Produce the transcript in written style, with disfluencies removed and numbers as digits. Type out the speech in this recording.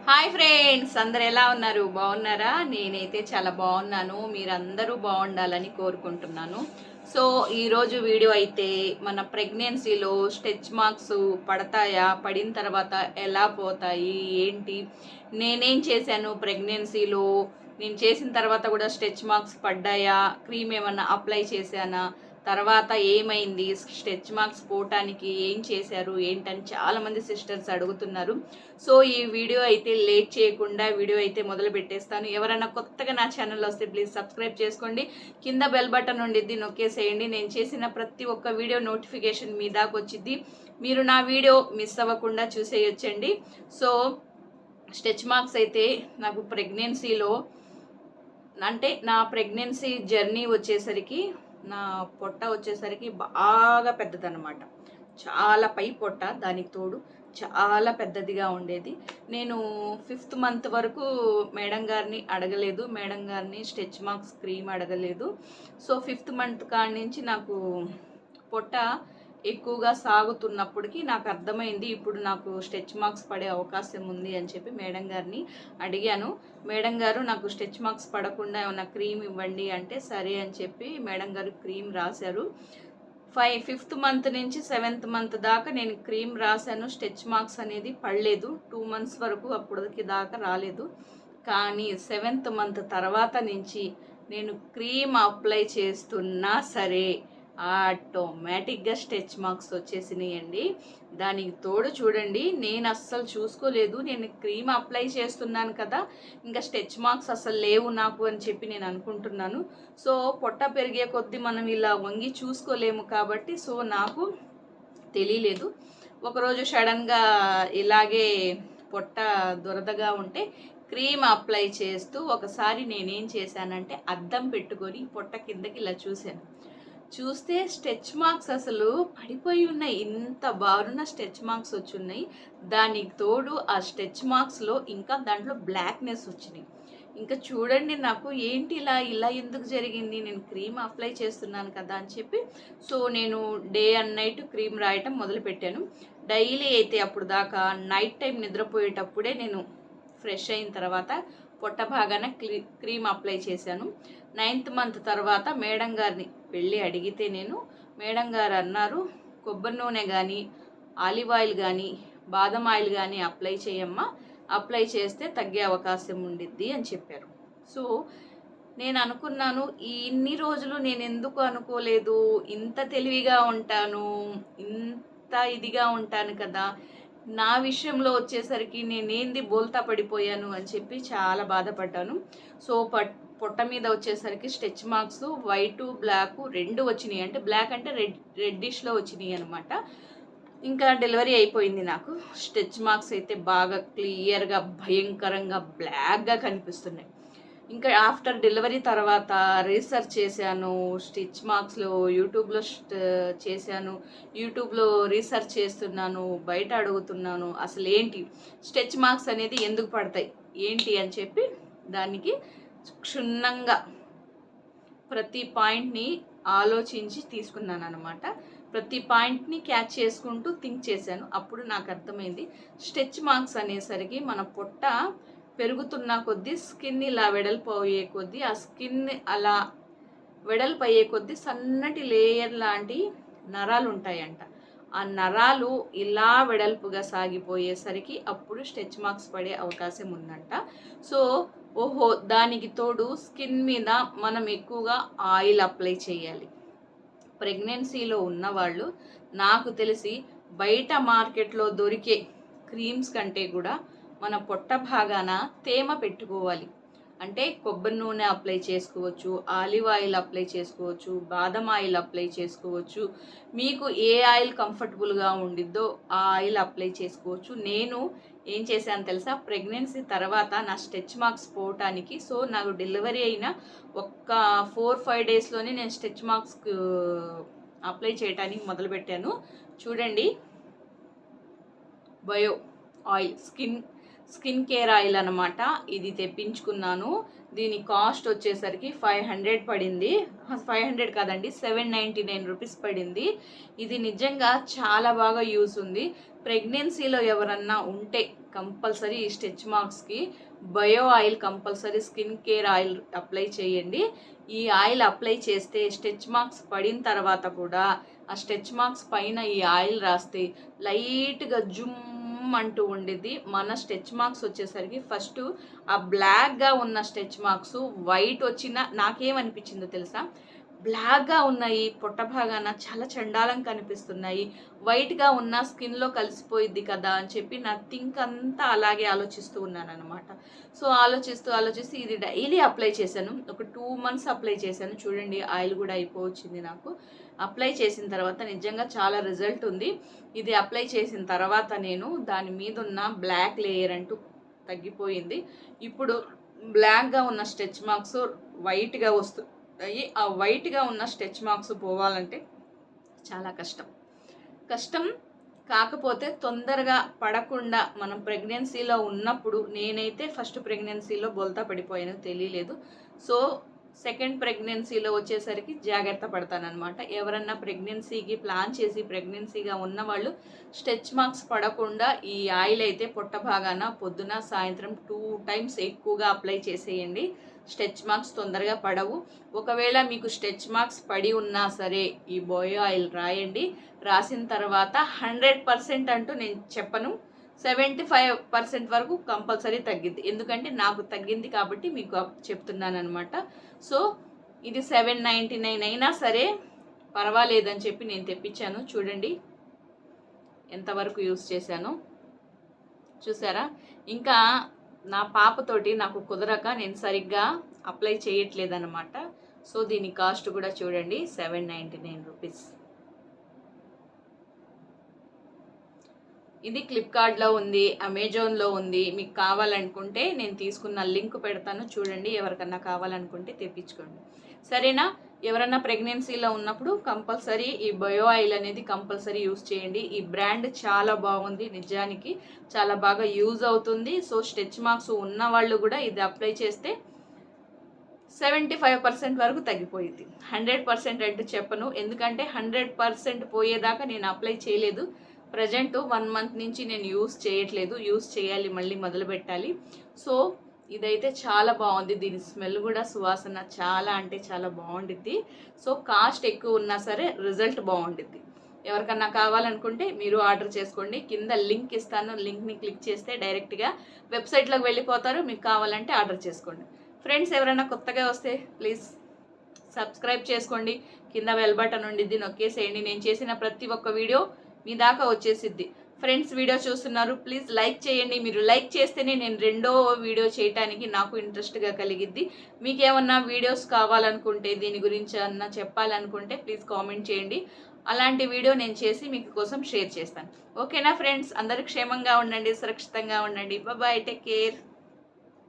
Hi friends, అందరు ఎలా ఉన్నారు? బాగున్నారా? నేనైతే చాలా బాగున్నాను. మీరందరూ బాగుండాలని కోరుకుంటున్నాను. సో ఈరోజు వీడియో అయితే మన ప్రెగ్నెన్సీలో స్టెచ్ మార్క్స్ పడతాయా, పడిన తర్వాత ఎలా పోతాయి, ఏంటి, నేనేం చేశాను ప్రెగ్నెన్సీలో, నేను చేసిన తర్వాత కూడా స్టెచ్ మార్క్స్ పడ్డాయా, క్రీమ్ ఏమన్నా అప్లై చేశానా, తర్వాత ఏమైంది, స్టెచ్ మార్క్స్ పోవటానికి ఏం చేశారు ఏంటని చాలామంది సిస్టర్స్ అడుగుతున్నారు. సో ఈ వీడియో అయితే లేట్ చేయకుండా వీడియో అయితే మొదలు పెట్టేస్తాను. ఎవరైనా కొత్తగా నా ఛానల్లో వస్తే ప్లీజ్ సబ్స్క్రైబ్ చేసుకోండి. కింద బెల్ బటన్ ఉండిద్ది, నొక్కేసేయండి. నేను చేసిన ప్రతి ఒక్క వీడియో నోటిఫికేషన్ మీ దాకా వచ్చింది. మీరు నా వీడియో మిస్ అవ్వకుండా చూసేయొచ్చండి. సో స్టెచ్ మార్క్స్ అయితే నాకు ప్రెగ్నెన్సీలో, అంటే నా ప్రెగ్నెన్సీ జర్నీ వచ్చేసరికి, నా పొట్ట వచ్చేసరికి బాగా పెద్దదన్నమాట. చాలా పై పొట్ట, దానికి తోడు చాలా పెద్దదిగా ఉండేది. నేను 5th మంత్ వరకు మేడం గారిని అడగలేదు, మేడం గారిని స్టెచ్ మార్క్స్ క్రీమ్ అడగలేదు. సో 5th మంత్ కాడి నుంచి నాకు పొట్ట ఎక్కువగా సాగుతున్నప్పటికీ నాకు అర్థమైంది ఇప్పుడు నాకు స్టెచ్ మార్క్స్ పడే అవకాశం ఉంది అని చెప్పి మేడం గారిని అడిగాను. మేడం గారు నాకు స్టెచ్ మార్క్స్ పడకుండా ఏమైనా క్రీమ్ ఇవ్వండి అంటే సరే అని చెప్పి మేడం గారు క్రీమ్ రాశారు. 5th మంత్ నుంచి 7th మంత్ దాకా నేను క్రీమ్ రాశాను. స్టెచ్ మార్క్స్ అనేది పడలేదు. 2 months వరకు అప్పటికి దాకా రాలేదు. కానీ 7th మంత్ తర్వాత నుంచి నేను క్రీమ్ అప్లై చేస్తున్నా సరే ఆటోమేటిక్గా స్టెచ్ మార్క్స్ వచ్చేసినాయండి. దానికి తోడు చూడండి, నేను అస్సలు చూసుకోలేదు. నేను క్రీమ్ అప్లై చేస్తున్నాను కదా, ఇంకా స్టెచ్ మార్క్స్ అసలు లేవు నాకు అని చెప్పి నేను అనుకుంటున్నాను. సో పొట్ట పెరిగే కొద్దీ మనం ఇలా వంగి చూసుకోలేము కాబట్టి సో నాకు తెలియలేదు. ఒకరోజు సడన్గా ఇలాగే పొట్ట దురదగా ఉంటే క్రీమ్ అప్లై చేస్తూ ఒకసారి నేనేం చేశానంటే అద్దం పెట్టుకొని పొట్ట కిందకి ఇలా చూస్తే స్టెచ్ మార్క్స్ అసలు పడిపోయి ఉన్నాయి. ఇంత బారున్న స్టెచ్ మార్క్స్ వచ్చి ఉన్నాయి. దానికి తోడు ఆ స్టెచ్ మార్క్స్లో ఇంకా దాంట్లో బ్లాక్నెస్ వచ్చినాయి. ఇంకా చూడండి, నాకు ఏంటి ఇలా ఎందుకు జరిగింది, నేను క్రీమ్ అప్లై చేస్తున్నాను కదా అని చెప్పి సో నేను డే అండ్ నైట్ క్రీమ్ రాయటం మొదలుపెట్టాను. డైలీ అయితే అప్పుడు దాకా నైట్ టైం నిద్రపోయేటప్పుడే నేను ఫ్రెష్ అయిన తర్వాత పొట్ట భాగాన క్రీమ్ అప్లై చేశాను. 9th మంత్ తర్వాత మేడం గారిని వెళ్ళి అడిగితే మేడం గారు అన్నారు, కొబ్బరి నూనె కానీ, ఆలివ్ ఆయిల్ కానీ, బాదం ఆయిల్ కానీ అప్లై చేయమ్మా, అప్లై చేస్తే తగ్గే అవకాశం ఉండిద్ది అని చెప్పారు. సో నేను అనుకున్నాను, ఇన్ని రోజులు నేను ఎందుకు అనుకోలేదు, ఇంత తెలివిగా ఉంటాను, ఇంత ఇదిగా ఉంటాను కదా, నా విషయంలో వచ్చేసరికి నేనేంది బోల్తా పడిపోయాను అని చెప్పి చాలా బాధపడ్డాను. సో పొట్ట మీద వచ్చేసరికి స్టెచ్ మార్క్స్ వైటు బ్లాక్ రెండు వచ్చినాయి. అంటే బ్లాక్ అంటే రెడ్డిష్లో వచ్చినాయి అనమాట. ఇంకా డెలివరీ అయిపోయింది. నాకు స్టెచ్ మార్క్స్ అయితే బాగా క్లియర్గా భయంకరంగా బ్లాక్గా కనిపిస్తున్నాయి. ఇంకా ఆఫ్టర్ డెలివరీ తర్వాత రీసెర్చ్ చేశాను, స్టిచ్ మార్క్స్లో యూట్యూబ్లో చేశాను, యూట్యూబ్లో రీసెర్చ్ చేస్తున్నాను, బయట అడుగుతున్నాను అసలు ఏంటి స్టెచ్ మార్క్స్ అనేది ఎందుకు పడతాయి ఏంటి అని చెప్పి దానికి క్షుణ్ణంగా ప్రతి పాయింట్ని ఆలోచించి తీసుకున్నాను అనమాట. ప్రతి పాయింట్ని క్యాచ్ చేసుకుంటూ థింక్ చేశాను. అప్పుడు నాకు అర్థమైంది, స్టెచ్ మార్క్స్ అనేసరికి మన పొట్ట పెరుగుతున్న కొద్దీ స్కిన్ ఇలా వెడల్పు అయ్యే కొద్దీ, ఆ స్కిన్ అలా వెడల్పు అయ్యే కొద్దీ సన్నటి లేయర్ లాంటి నరాలు ఉంటాయంట. ఆ నరాలు ఇలా వెడల్పుగా సాగిపోయేసరికి అప్పుడు స్టెచ్ మార్క్స్ పడే అవకాశం ఉందంట. సో ఓహో, దానికి తోడు స్కిన్ మీద మనం ఎక్కువగా ఆయిల్ అప్లై చేయాలి. ప్రెగ్నెన్సీలో ఉన్నవాళ్ళు నాకు తెలిసి బయట మార్కెట్లో దొరికే క్రీమ్స్ కంటే కూడా మన పొట్ట భాగాన తేమ పెట్టుకోవాలి. అంటే కొబ్బరి నూనె అప్లై చేసుకోవచ్చు, ఆలివ్ ఆయిల్ అప్లై చేసుకోవచ్చు, బాదం ఆయిల్ అప్లై చేసుకోవచ్చు. మీకు ఏ ఆయిల్ కంఫర్టబుల్గా ఉండిద్దో ఆ ఆయిల్ అప్లై చేసుకోవచ్చు. నేను ఏం చేశాను తెలుసా, ప్రెగ్నెన్సీ తర్వాత నా స్టెచ్ మార్క్స్ పోవటానికి, సో నాకు డెలివరీ అయిన ఒక్క 4-5 డేస్లోనే నేను స్టెచ్ మార్క్స్ అప్లై చేయడానికి మొదలుపెట్టాను. చూడండి, bio oil skin care oil అనమాట. ఇది తెప్పించుకున్నాను. దీని కాస్ట్ వచ్చేసరికి 500 పడింది. 500 కాదండి, 799 రూపీస్ పడింది. ఇది నిజంగా చాలా బాగా యూస్ ఉంది. ప్రెగ్నెన్సీలో ఎవరన్నా ఉంటే కంపల్సరీ ఈ స్టెచ్ మార్క్స్కి bio oil compulsory skin care oil apply చేయండి. ఈ ఆయిల్ అప్లై చేస్తే స్టెచ్ మార్క్స్ పడిన తర్వాత కూడా ఆ స్టెచ్ మార్క్స్ పైన ఈ ఆయిల్ రాస్తే లైట్గా జుమ్ అంటూ ఉండేది. మన స్టెచ్ మార్క్స్ వచ్చేసరికి ఫస్ట్ ఆ బ్లాక్గా ఉన్న స్టెచ్ మార్క్స్ వైట్ వచ్చిన నాకేమనిపించిందో తెలుసా, బ్లాక్గా ఉన్నాయి, పొట్ట భాగాన చాలా చండాలం కనిపిస్తున్నాయి, వైట్గా ఉన్న స్కిన్లో కలిసిపోయిద్ది కదా అని చెప్పి నా థింక్ అంతా అలాగే ఆలోచిస్తూ ఉన్నాను అనమాట. సో ఆలోచిస్తూ ఇది డైలీ అప్లై చేశాను. ఒక 2 months అప్లై చేశాను. చూడండి ఆయిల్ కూడా అయిపోవచ్చింది నాకు. అప్లై చేసిన తర్వాత నిజంగా చాలా రిజల్ట్ ఉంది. ఇది అప్లై చేసిన తర్వాత నేను దాని మీద ఉన్న బ్లాక్ లేయర్ అంటూ తగ్గిపోయింది. ఇప్పుడు బ్లాక్గా ఉన్న స్టెచ్ మార్క్స్ వైట్గా వస్తున్నాయి. ఆ వైట్గా ఉన్న స్టెచ్ మార్క్స్ పోవాలంటే చాలా కష్టం. కాకపోతే తొందరగా పడకుండా మనం ప్రెగ్నెన్సీలో ఉన్నప్పుడు, నేనైతే ఫస్ట్ ప్రెగ్నెన్సీలో బొల్తా పడిపోయాను, తెలియలేదు. సో సెకండ్ ప్రెగ్నెన్సీలో వచ్చేసరికి జాగ్రత్త పడతానమాట. ఎవరన్నా ప్రెగ్నెన్సీకి ప్లాన్ చేసి ప్రెగ్నెన్సీగా ఉన్నవాళ్ళు స్టెచ్ మార్క్స్ పడకుండా ఈ ఆయిల్ అయితే పొట్ట భాగాన పొద్దున సాయంత్రం 2 times ఎక్కువగా అప్లై చేసేయండి. స్టెచ్ మార్క్స్ తొందరగా పడవు. ఒకవేళ మీకు స్టెచ్ మార్క్స్ పడి ఉన్నా సరే ఈ బయో ఆయిల్ రాయండి. రాసిన తర్వాత 100% అంటూ నేను చెప్పను, 75% వరకు కంపల్సరీ తగ్గిద్ది. ఎందుకంటే నాకు తగ్గింది కాబట్టి మీకు చెప్తున్నాను అనమాట. సో ఇది 799 అయినా సరే పర్వాలేదని చెప్పి నేను తెప్పించాను. చూడండి ఎంతవరకు యూస్ చేశాను చూసారా. ఇంకా నా పాపతోటి నాకు కుదరక నేను సరిగ్గా అప్లై చేయట్లేదన్నమాట. సో దీని కాస్ట్ కూడా చూడండి 799 రూపీస్. ఇది ఫ్లిప్కార్ట్లో ఉంది, అమెజాన్లో ఉంది. మీకు కావాలనుకుంటే నేను తీసుకున్న లింక్ పెడతాను, చూడండి. ఎవరికన్నా కావాలనుకుంటే తెప్పించుకోండి, సరేనా. ఎవరన్నా ప్రెగ్నెన్సీలో ఉన్నప్పుడు కంపల్సరీ ఈ బయో ఆయిల్ అనేది కంపల్సరీ యూజ్ చేయండి. ఈ బ్రాండ్ చాలా బాగుంది, నిజానికి చాలా బాగా యూజ్ అవుతుంది. సో స్టెచ్ మార్క్స్ ఉన్న వాళ్ళు కూడా ఇది అప్లై చేస్తే 75% వరకు తగ్గిపోయింది. 100% అంటూ చెప్పను, ఎందుకంటే 100% పోయేదాకా నేను అప్లై చేయలేదు. ప్రజెంట్ 1 month నుంచి నేను యూస్ చేయట్లేదు, యూస్ చేయాలి, మళ్ళీ మొదలు పెట్టాలి. సో ఇదైతే చాలా బాగుంది. దీని స్మెల్ కూడా, సువాసన చాలా అంటే చాలా బాగుండిద్ది. సో కాస్ట్ ఎక్కువ ఉన్నా సరే రిజల్ట్ బాగుండిద్ది. ఎవరికన్నా కావాలనుకుంటే మీరు ఆర్డర్ చేసుకోండి. కింద లింక్ ఇస్తాను, లింక్ని క్లిక్ చేస్తే డైరెక్ట్గా వెబ్సైట్లోకి వెళ్ళిపోతారు. మీకు కావాలంటే ఆర్డర్ చేసుకోండి. ఫ్రెండ్స్ ఎవరైనా కొత్తగా వస్తే ప్లీజ్ సబ్స్క్రైబ్ చేసుకోండి. కింద బెల్ బటన్ ఉండిద్ది, నొక్కేసేయండి. నేను చేసిన ప్రతి ఒక్క వీడియో మీ దాకా వచ్చేసిద్ది. ఫ్రెండ్స్ వీడియో చూస్తున్నారు, ప్లీజ్ లైక్ చేయండి. మీరు లైక్ చేస్తేనే నేను రెండో వీడియో చేయడానికి నాకు ఇంట్రెస్ట్గా కలిగిద్ది. మీకేమన్నా వీడియోస్ కావాలనుకుంటే, దీని గురించి అన్నా చెప్పాలనుకుంటే ప్లీజ్ కామెంట్ చేయండి. అలాంటి వీడియో నేను చేసి మీకు కోసం షేర్ చేస్తాను. ఓకేనా ఫ్రెండ్స్, అందరూ క్షేమంగా ఉండండి, సురక్షితంగా ఉండండి. Bye, take care.